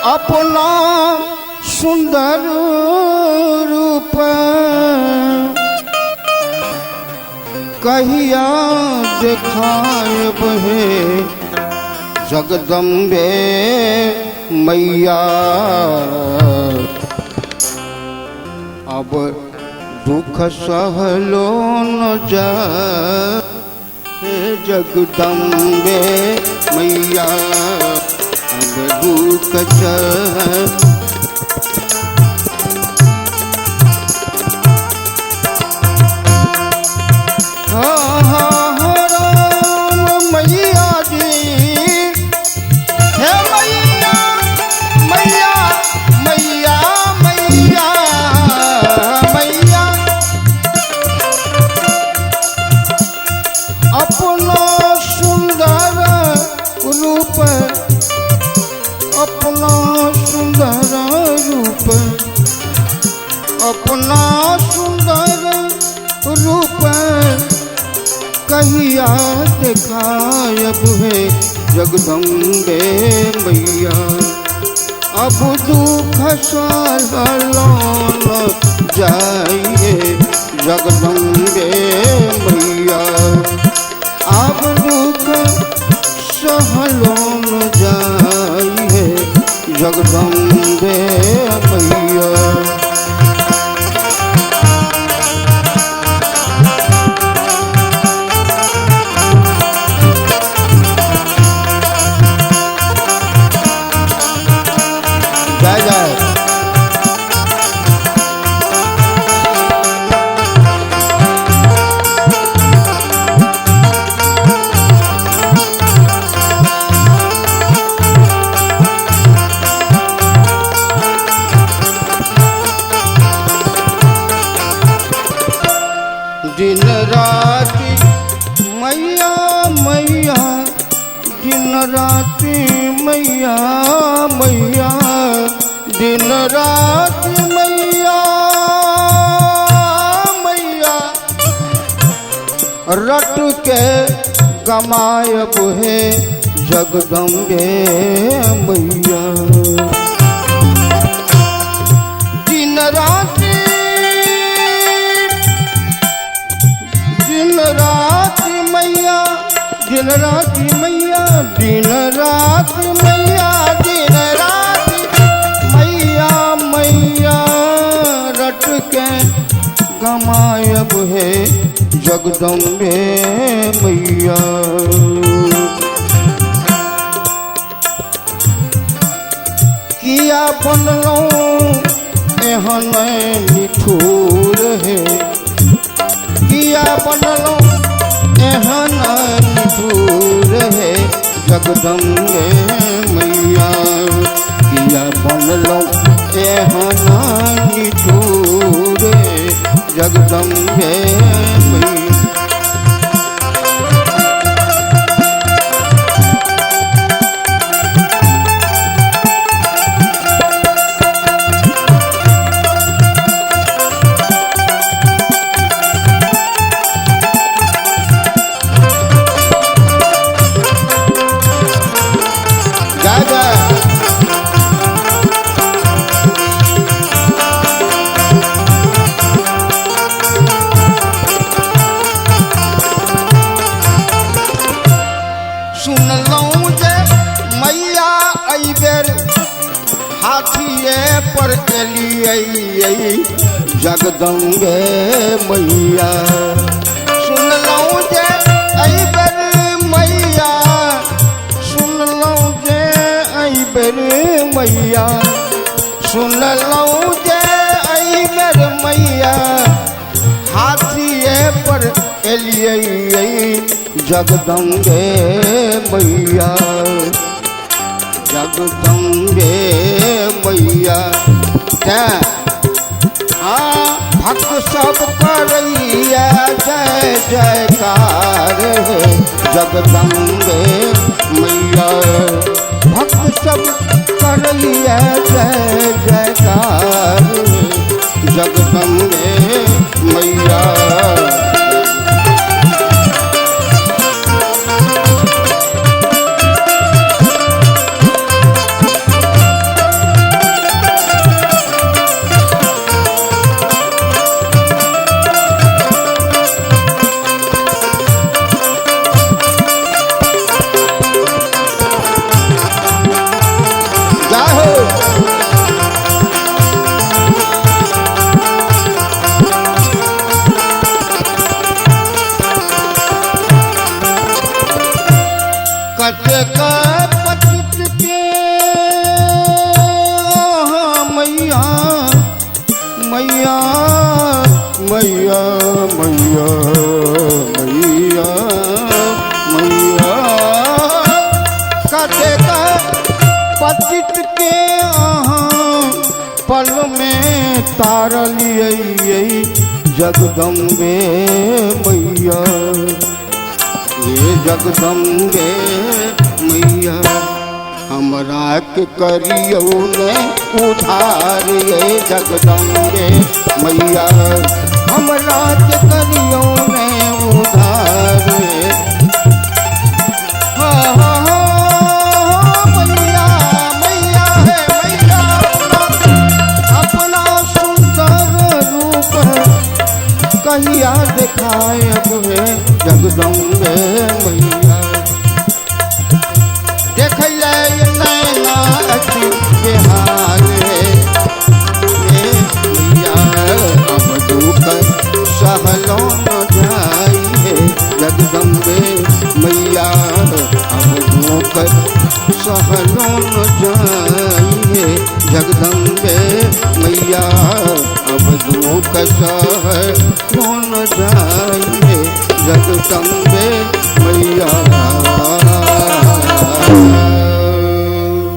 अपना सुंदर रूप कहिया दिखायब है जगदम्बे मैया। अब दुख सहलो न जाए जगदम्बे मैया। अब दुख अपना सुंदर रूप कहिया दिखायब है जगदम्बे मैया। अब दुख सहलो न जाइए जगदम्बे मैया। अब दुख सहलो न जाइए जगदम्बे मैया। जय जय दिन राति मैया मैया दिन राति मैया मैया दिन राति मैया मैया। रट के गमायब है जगदम्बे मैया। दिन राति मैया दिन राति मैया दिन राति मैया दिन राति मैया मैया। रट के गमायब है जगदम्बे मैया। किया बनलो एहन निठुर है किया बनलो एहन निठुर है जगदम्बे मैया। किया बनलो एहन निठुर है जगदम्बे मैया। हाथिए पर एलियै जगदम्बे मैया। सुन लऊं जे अइबर मैया सुन लऊं जे अइबर मैया सुन लऊं जे अइबर मैया। हाथिए पर एलियै जगदम्बे मैया जगदम्बे मैया। भक्त सब करैया जय जयकार है जगदम्बे मैया। भक्त सब करैया जय जयकार है जगदम्बे मैया। पतित के अहाँ पल में तारलिए जगदम्बे मैया, ये जगदम्बे मैया। हमरा के करियो ने उधार ये जगदम्बे मैया, हमरा के करियो ने उधार। मैया मैया है मैया, अपना सुंदर रूप कहिया दिखाए हुए जगदम्बे मैया। देख ले नैना अखी के हाल मैया, अब दुख सहलो न जाइए जगदम्बे मैया, अब दुख सहलो न जाइए जगदम्बे मैया, अब दुख सहलो न जाइए जगदम्बे मैया।